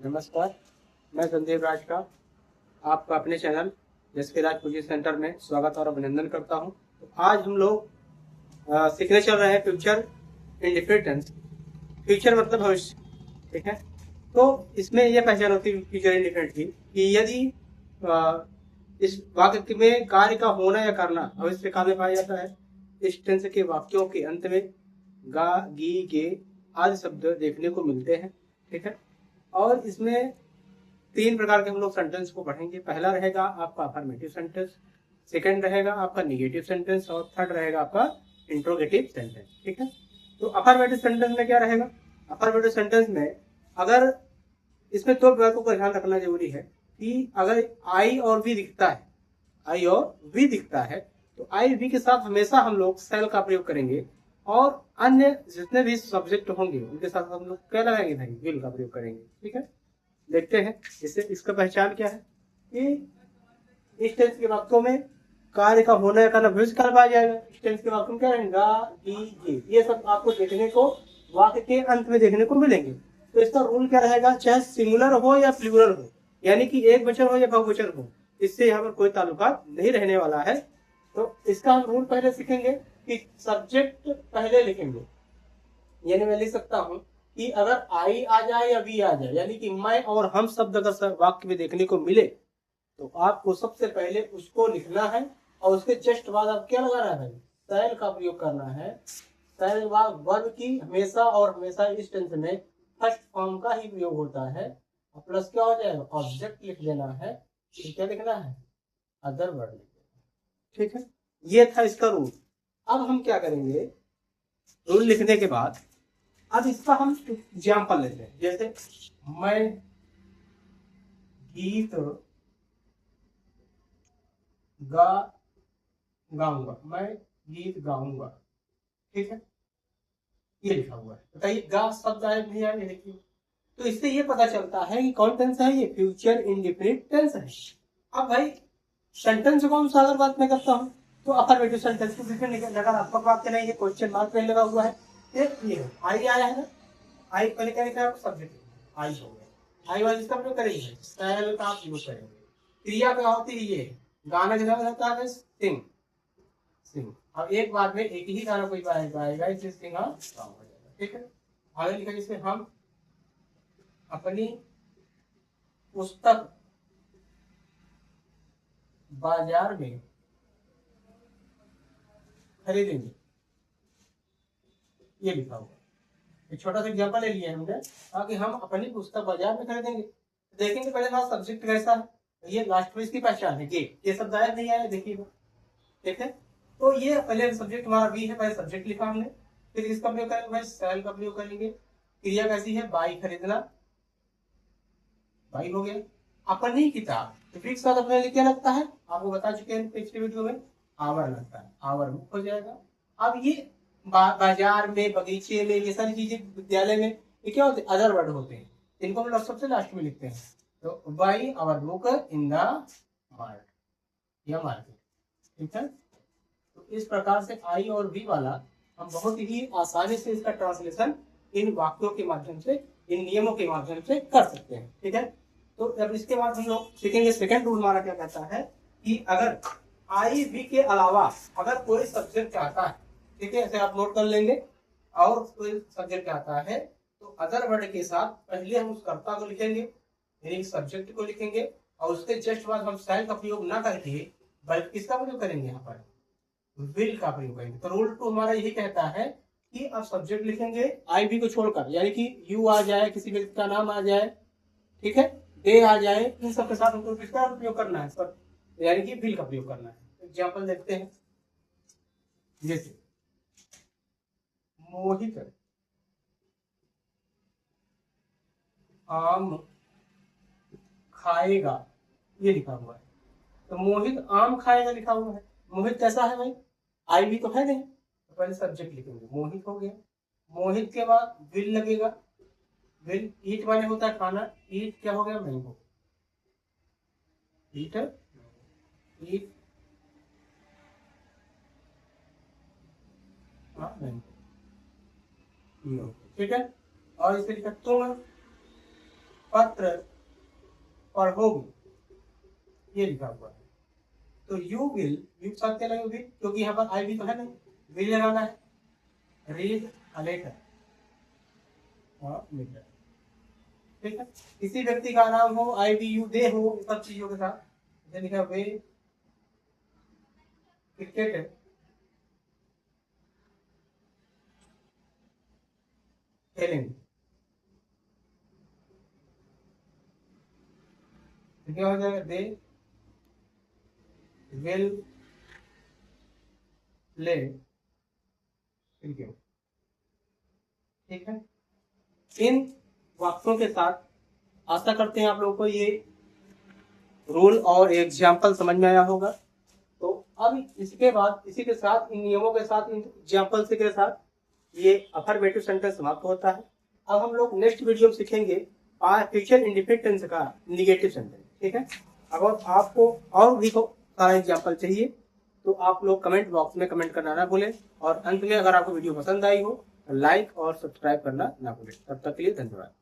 नमस्कार। मैं संदीप राज का आपका अपने चैनल जसके राज कोचिंग सेंटर में स्वागत और अभिनंदन करता हूं। तो आज हम लोग सीखने चल रहे हैं फ्यूचर इंडिफिनिट टेंस। फ्यूचर मतलब भविष्य, ठीक है। तो इसमें यह पहचान होती है फ्यूचर इंडिफिनिट की कि यदि इस वाक्य में कार्य का होना या करना भविष्य काल में पाया जाता है। इस टेंस के वाक्यों के अंत में गा, गी, गे आदि शब्द देखने को मिलते हैं, ठीक है। और इसमें तीन प्रकार के हम लोग सेंटेंस को पढ़ेंगे। पहला रहेगा आपका अफर्मेटिव सेंटेंस, सेकंड रहेगा आपका निगेटिव सेंटेंस और थर्ड रहेगा आपका इंट्रोगेटिव सेंटेंस, ठीक है। तो अफर्मेटिव सेंटेंस में क्या रहेगा? अफर्मेटिव सेंटेंस में अगर इसमें दो बातों का ध्यान रखना जरूरी है कि अगर आई और वी दिखता है, आई और वी दिखता है, तो आई वी के साथ हमेशा हम लोग सेल का प्रयोग करेंगे और अन्य जितने भी सब्जेक्ट होंगे उनके साथ हम लोग क्या लगाएंगे भाई? विल का प्रयोग करेंगे, ठीक है। देखते हैं इससे इसका पहचान क्या है कि इस टेंस के वाक्यों में कार्य का होना या करना भविष्य काल में आ जाएगा। इस टेंस के वाक्यों में क्या रहेगा? ये सब आपको देखने को वाक्य के अंत में देखने को मिलेंगे। तो इसका रूल क्या रहेगा? चाहे सिंगुलर हो या प्लूरल हो, यानी कि एक वचन हो या बहुवचन हो, इससे यहाँ पर कोई ताल्लुकात नहीं रहने वाला है। तो इसका हम रूल पहले सीखेंगे कि सब्जेक्ट पहले लिखेंगे। यानी मैं लिख सकता हूं कि अगर आई आ जाए या वी आ जाए, यानी कि मैं और हम शब्द अगर वाक्य में देखने को मिले, तो आपको सबसे पहले उसको लिखना है और उसके जस्ट बाद आप क्या लगाना है? शैल का प्रयोग करना है। शैल के बाद वर्ब की हमेशा और हमेशा इस टेंस में फर्स्ट फॉर्म का ही प्रयोग होता है। और प्लस क्या हो जाएगा? ऑब्जेक्ट लिख देना है। फिर क्या लिखना है? अदर वर्ड लिख देना, ठीक है। ये था इसका रूल। अब हम क्या करेंगे? रूल लिखने के बाद अब इसका हम एग्जाम्पल लेते हैं। जैसे मैं गीत गाऊंगा, मैं गीत गाऊंगा, ठीक है। ये लिखा हुआ है। बताइए गा शब्द आए नहीं आए? देखिए, तो इससे ये पता चलता है कि कौन टेंस है? ये फ्यूचर इंडिफिनिट टेंस है। अब भाई सेंटेंस कौन सा अगर बात मैं करता हूँ तो अफर्मेटिव सेंटेंस को नकारात्मक वाक्य नहीं है, क्वेश्चन मार्क नहीं लगा हुआ है। ये आई आया है ना, आई पहले क्या लिखा है? सब्जेक्ट आई हो गया। आई वाले इसका प्रयोग करेंगे, शैल का प्रयोग करेंगे। क्रिया क्या होती है? ये गाना के साथ होता है सिंग, सिंग। अब एक बार में एक ही गाना कोई गाएगा, इसलिए सिंग हो जाएगा, ठीक है। आगे लिखा जिसमें हम अपनी पुस्तक बाजार में खरीदेंगे, ये लिखा हुआ। एक छोटा सा एग्जांपल ले लिया हमने कि हम अपनी पुस्तक बाजार में खरीदेंगे। देखेंगे पहले हमारा सब्जेक्ट कैसा है। ये लास्ट में इसकी पहचान है। ये शब्द आया नहीं आया? देखिए, ठीक है। तो ये पहले सब्जेक्ट हमारा बी है, पहले सब्जेक्ट लिखा हमने। फिर इसका प्रयोग करेंगे भाई, शैल का प्रयोग करेंगे। क्रिया कैसी है? बाई, खरीदना, बाई हो गया। अपनी किताब, तो फिर साथ अपने क्या लगता है? आपको बता चुके हैं पिछले वीडियो में, आवर लगता है, आवर मुख हो जाएगा। अब ये बाजार में, बगीचे में, ये सारी चीजें विद्यालय में ये क्या होते हैं? अदर वर्ड होते हैं। इनको हम लोग सबसे लास्ट में लिखते हैं। तो buy our book in the market या मार्केट, ठीक है। तो इस प्रकार से आई और वी वाला हम बहुत ही आसानी से इसका ट्रांसलेशन इन वाक्यों के माध्यम से, इन नियमों के माध्यम से कर सकते हैं, ठीक है। तो अब इसके बाद हम लोग सीखेंगे सेकंड रूल हमारा क्या कहता है कि अगर आई वी के अलावा अगर कोई सब्जेक्ट आता है, ठीक है, ऐसे आप नोट कर लेंगे, और कोई सब्जेक्ट आता है तो अदर वर्ड के साथ पहले हम उस कर्ता को लिखेंगे, यानी सब्जेक्ट को लिखेंगे, और उसके जस्ट बाद हम शैल का प्रयोग ना करके बल्कि किसका प्रयोग करेंगे? यहाँ पर विल का प्रयोग करेंगे। तो रूल 2 हमारा यही कहता है कि आप सब्जेक्ट लिखेंगे आई बी को छोड़कर, यानी कि यू आ जाए, किसी व्यक्ति का नाम आ जाए, ठीक है, दे आ जाए, इन सबके साथ हमको किसका प्रयोग करना है? सब, यानी कि विल का प्रयोग करना है। एग्जाम्पल देखते हैं। जैसे मोहित आम खाएगा, ये लिखा हुआ है। तो मोहित आम खाएगा लिखा हुआ है। मोहित कैसा है भाई? आई भी तो है नहीं, तो पहले सब्जेक्ट लिखेंगे, मोहित हो गया। मोहित के बाद विल लगेगा। विल ईट माने होता है खाना, ईट क्या हो गया? मैंगो, ईट, ईट मैंगो, ठीक है। और इसे लिखा तुम पत्र पढ़ोगे, ये लिखा हुआ है। तो यू विल, यू के साथ क्या लगेगा विल, क्योंकि यहाँ पर आई भी तो है नहीं, विल लगाना है। रीड अ लेटर, ठीक है। किसी व्यक्ति का नाम हो, आई वी यू दे हो, सब चीजों के साथ, जैसे लिखा वे क्रिकेट खेलेंगे, तो क्या हो जाएगा, दे विल प्ले क्रिकेट, ठीक है। इन वाक्यों के साथ आशा करते हैं आप लोगों को ये रूल और एग्जाम्पल समझ में आया होगा। तो अब इसके बाद इसी के साथ, इन नियमों के साथ, इन एग्जाम्पल के साथ ये अफर्मेटिव सेंटेंस समाप्त होता है। अब हम लोग नेक्स्ट वीडियो में सीखेंगे फ्यूचर इंडेफिनिट टेंस का निगेटिव सेंटेंस, ठीक है। अगर आपको और भी सारा एग्जाम्पल चाहिए तो आप लोग कमेंट बॉक्स में कमेंट करना ना भूलें, और अंत में अगर आपको वीडियो पसंद आई हो तो लाइक और सब्सक्राइब करना ना भूलें। तब तक के लिए धन्यवाद।